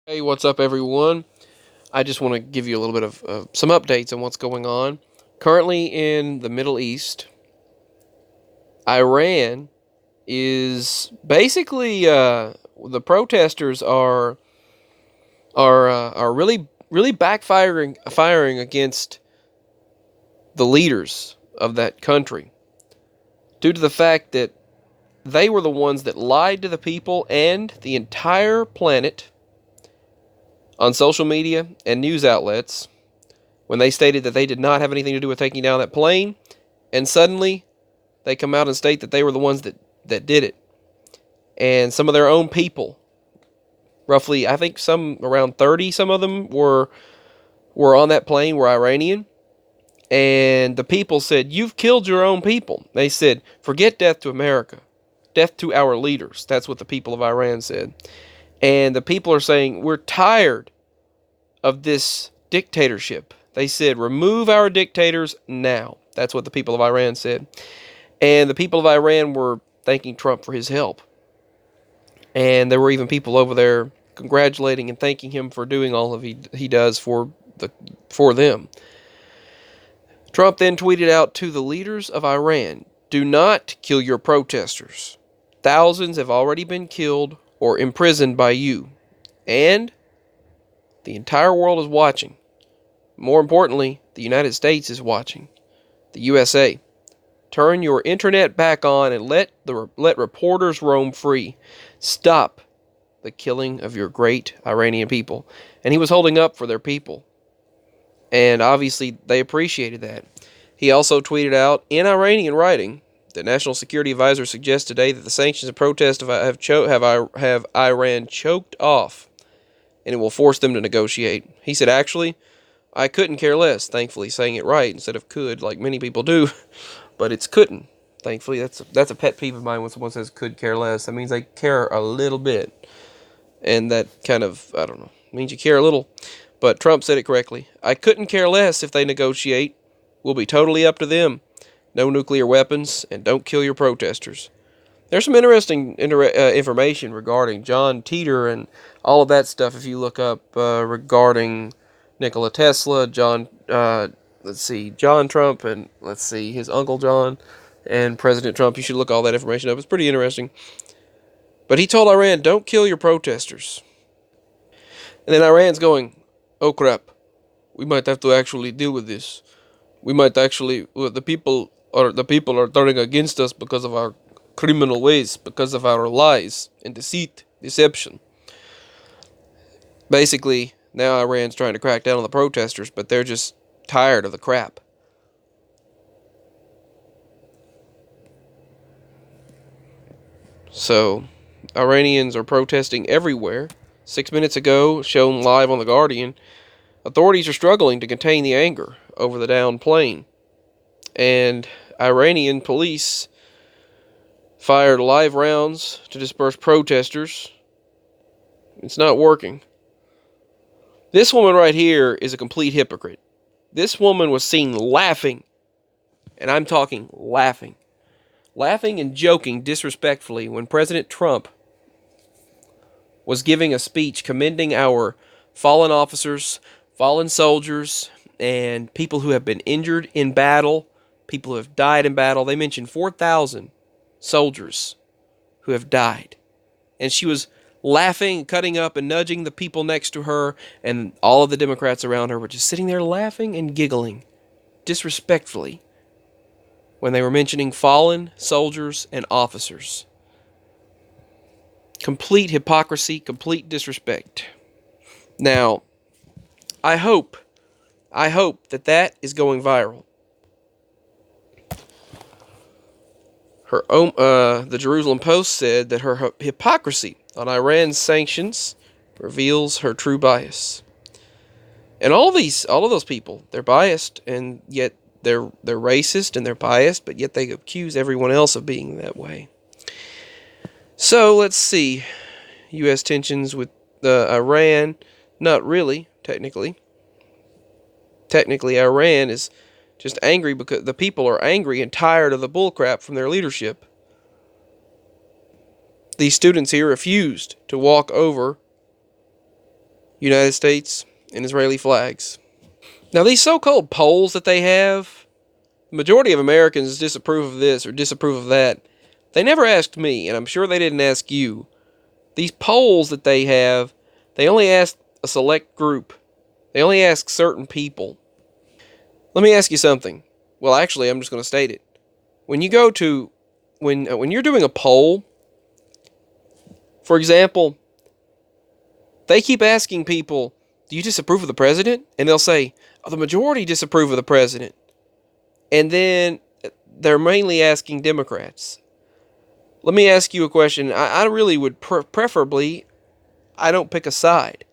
Hey, what's up, everyone? I just want to give you a little bit of some updates on what's going on. Currently in the Middle East, Iran is basically the protesters are really backfiring firing against the leaders of that country due to the fact that they were the ones that lied to the people and the entire planet on social media and news outlets when they stated that they did not have anything to do with taking down that plane, and suddenly they come out and state that they were the ones that did it. And some of their own people, roughly, I think some around 30, some of them were on that plane, were Iranian. And the people said, "You've killed your own people." They said, "Forget death to America. Death to our leaders." That's what the people of Iran said. And the people are saying, "We're tired of this dictatorship." They said, "Remove our dictators now." That's what the people of Iran said. And the people of Iran were thanking Trump for his help. And there were even people over there congratulating and thanking him for doing all of he does for them. Trump then tweeted out to the leaders of Iran, "Do not kill your protesters. Thousands have already been killed or imprisoned by you. And the entire world is watching. More importantly, the United States is watching. The USA. Turn your internet back on and let reporters roam free. Stop the killing of your great Iranian people." And he was holding up for their people. And obviously they appreciated that. He also tweeted out in Iranian writing that National Security Advisor suggests today that the sanctions and protests have Iran choked off, and it will force them to negotiate. He said, "Actually, I couldn't care less," thankfully saying it right instead of could, like many people do. But it's couldn't. Thankfully, that's a pet peeve of mine when someone says "could care less." That means they care a little bit, and that kind of, I don't know, means you care a little. But Trump said it correctly. "I couldn't care less if they negotiate. Will be totally up to them. No nuclear weapons, and don't kill your protesters." There's some interesting information regarding John Teeter and all of that stuff if you look up regarding Nikola Tesla, John Trump, and his uncle John, and President Trump. You should look all that information up. It's pretty interesting. But he told Iran, "Don't kill your protesters." And then Iran's going, "Oh crap, we might have to actually deal with this. We might actually, well, the people are turning against us because of our criminal ways, because of our lies and deceit, deception." Basically, now Iran's trying to crack down on the protesters, but they're just tired of the crap. So, Iranians are protesting everywhere. 6 minutes ago, shown live on The Guardian, authorities are struggling to contain the anger over the downed plane. And Iranian police fired live rounds to disperse protesters. It's not working. This woman right here is a complete hypocrite. This woman was seen laughing, and I'm talking laughing and joking disrespectfully when President Trump was giving a speech commending our fallen officers, fallen soldiers, and people who have been injured in battle, people who have died in battle. They mentioned 4,000 soldiers who have died. And she was laughing, cutting up, and nudging the people next to her, and all of the Democrats around her were just sitting there laughing and giggling disrespectfully when they were mentioning fallen soldiers and officers. Complete hypocrisy, complete disrespect. Now, I hope that is going viral. The Jerusalem Post said that her hypocrisy on Iran's sanctions reveals her true bias. And all of those people, they're biased, and yet they're racist and they're biased, but yet they accuse everyone else of being that way. So let's see, U.S. tensions with Iran. Not really, technically. Technically, Iran is just angry because the people are angry and tired of the bullcrap from their leadership. These students here refused to walk over United States and Israeli flags. Now, these so-called polls that they have, the majority of Americans disapprove of this or disapprove of that. They never asked me, and I'm sure they didn't ask you. These polls that they have, they only ask a select group. They only ask certain people. Let me ask you something. Well, actually, I'm just going to state it. When you go to, when you're doing a poll, for example, they keep asking people, do you disapprove of the president? And they'll say, oh, the majority disapprove of the president. And then they're mainly asking Democrats. Let me ask you a question. I really would preferably, I don't pick a side.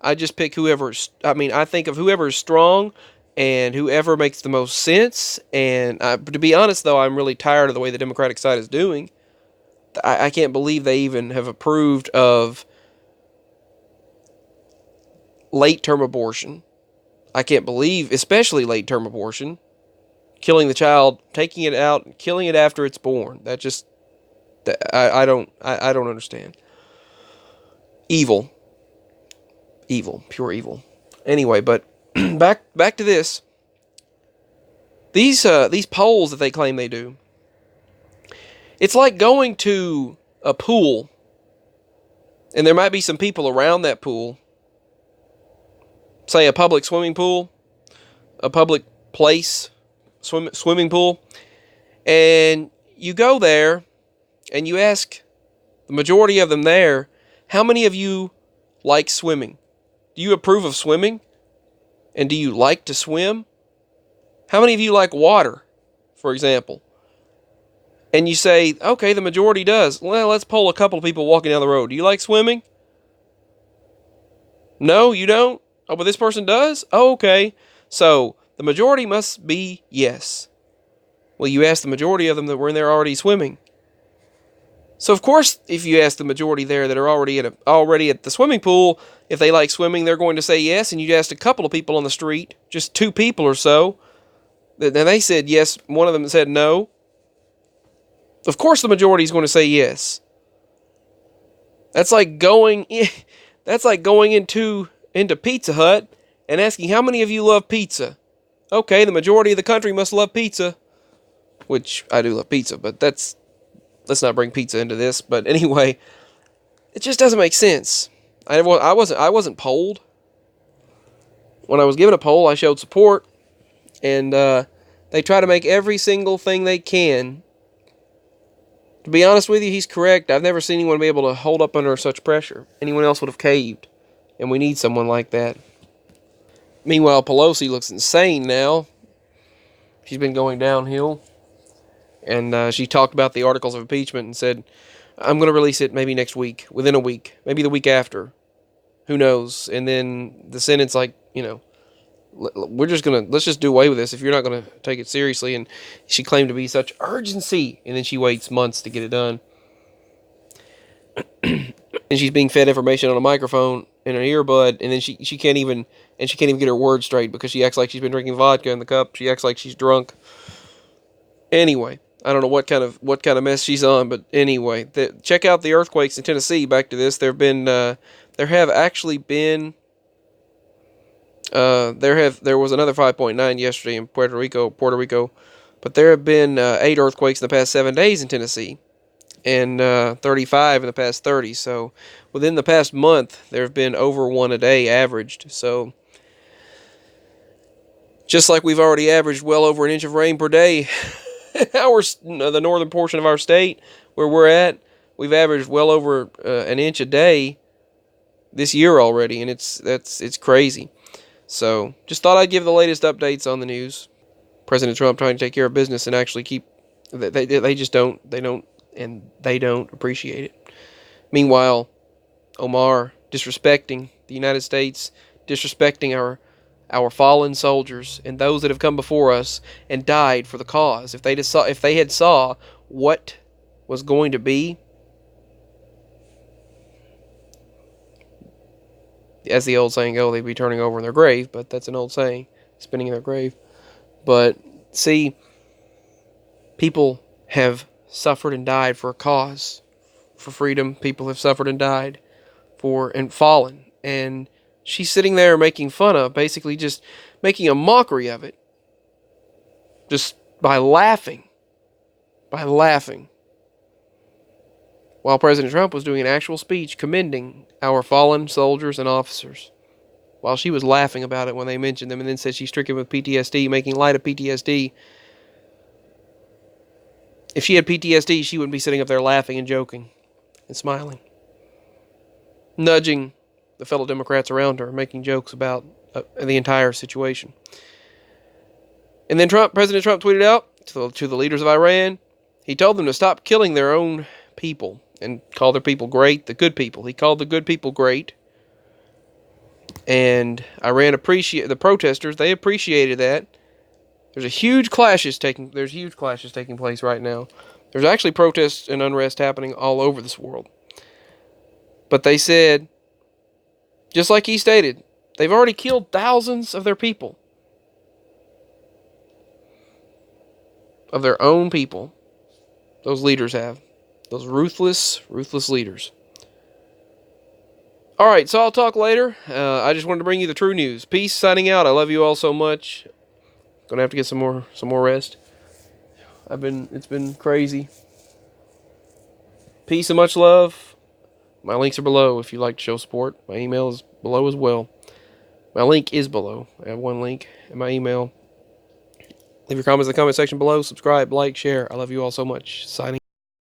I just pick I think of whoever is strong and whoever makes the most sense. And to be honest, though, I'm really tired of the way the Democratic side is doing. I can't believe they even have approved of late-term abortion. I can't believe, especially late-term abortion, killing the child, taking it out, and killing it after it's born. That just, I don't understand. Evil, evil, pure evil. Anyway, but back to this. These polls that they claim they do. It's like going to a pool, and there might be some people around that pool. Say a public swimming pool, a public place, swimming pool, and you go there and you ask the majority of them there, how many of you like swimming? Do you approve of swimming? And do you like to swim? How many of you like water, for example? And you say, okay, the majority does. Well, let's poll a couple of people walking down the road. Do you like swimming? No, you don't? Oh, but this person does? Oh, okay. So the majority must be yes. Well, you ask the majority of them that were in there already swimming. So of course, if you ask the majority there that are already at the swimming pool, if they like swimming, they're going to say yes. And you asked a couple of people on the street, just 2 people or so, and they said yes. One of them said no. Of course, the majority is going to say yes. That's like going into Pizza Hut and asking how many of you love pizza. Okay, the majority of the country must love pizza, which I do love pizza, but let's not bring pizza into this. But anyway, it just doesn't make sense. I wasn't polled. When I was given a poll, I showed support, and they try to make every single thing they can. To be honest with you, he's correct. I've never seen anyone be able to hold up under such pressure. Anyone else would have caved, and we need someone like that. Meanwhile, Pelosi looks insane now. She's been going downhill, and she talked about the articles of impeachment and said, I'm going to release it maybe next week, within a week, maybe the week after. Who knows? And then the Senate's like, let's just do away with this if you're not going to take it seriously. And she claimed to be such urgency, and then she waits months to get it done. And she's being fed information on a microphone in an earbud, and then she can't even get her words straight because she acts like she's been drinking vodka in the cup. She acts like she's drunk. Anyway, I don't know what kind of mess she's on, but anyway, check out the earthquakes in Tennessee. Back to this, there have actually been. There was another 5.9 yesterday in Puerto Rico, but there have been 8 earthquakes in the past 7 days in Tennessee, and 35 in the past 30. So within the past month, there have been over 1 a day averaged. So just like we've already averaged well over an inch of rain per day, the northern portion of our state where we're at, we've averaged well over an inch a day this year already, and it's crazy. So, just thought I'd give the latest updates on the news. President Trump trying to take care of business and actually keep. They just don't. They don't appreciate it. Meanwhile, Omar disrespecting the United States, disrespecting our fallen soldiers and those that have come before us and died for the cause. If they had saw what was going to be, as the old saying goes, they'd be turning over in their grave, but that's an old saying, spinning in their grave. But, see, people have suffered and died for a cause, for freedom. People have suffered and died and fallen. And she's sitting there making fun of, basically just making a mockery of it, just by laughing. While President Trump was doing an actual speech commending our fallen soldiers and officers. While she was laughing about it when they mentioned them, and then said she's stricken with PTSD, making light of PTSD. If she had PTSD, she wouldn't be sitting up there laughing and joking and smiling. Nudging the fellow Democrats around her, making jokes about the entire situation. And then President Trump tweeted out to the leaders of Iran, he told them to stop killing their own people and call their people great, the good people. He called the good people great. And Iran the protesters, they appreciated that. There's huge clashes taking place right now. There's actually protests and unrest happening all over this world. But they said, just like he stated, they've already killed thousands of their people. Of their own people. Those leaders have. Those ruthless leaders. Alright, so I'll talk later. I just wanted to bring you the true news. Peace, signing out. I love you all so much. Gonna have to get some more rest. It's been crazy. Peace and much love. My links are below if you'd like to show support. My email is below as well. My link is below. I have one link in my email. Leave your comments in the comment section below. Subscribe, like, share. I love you all so much. Signing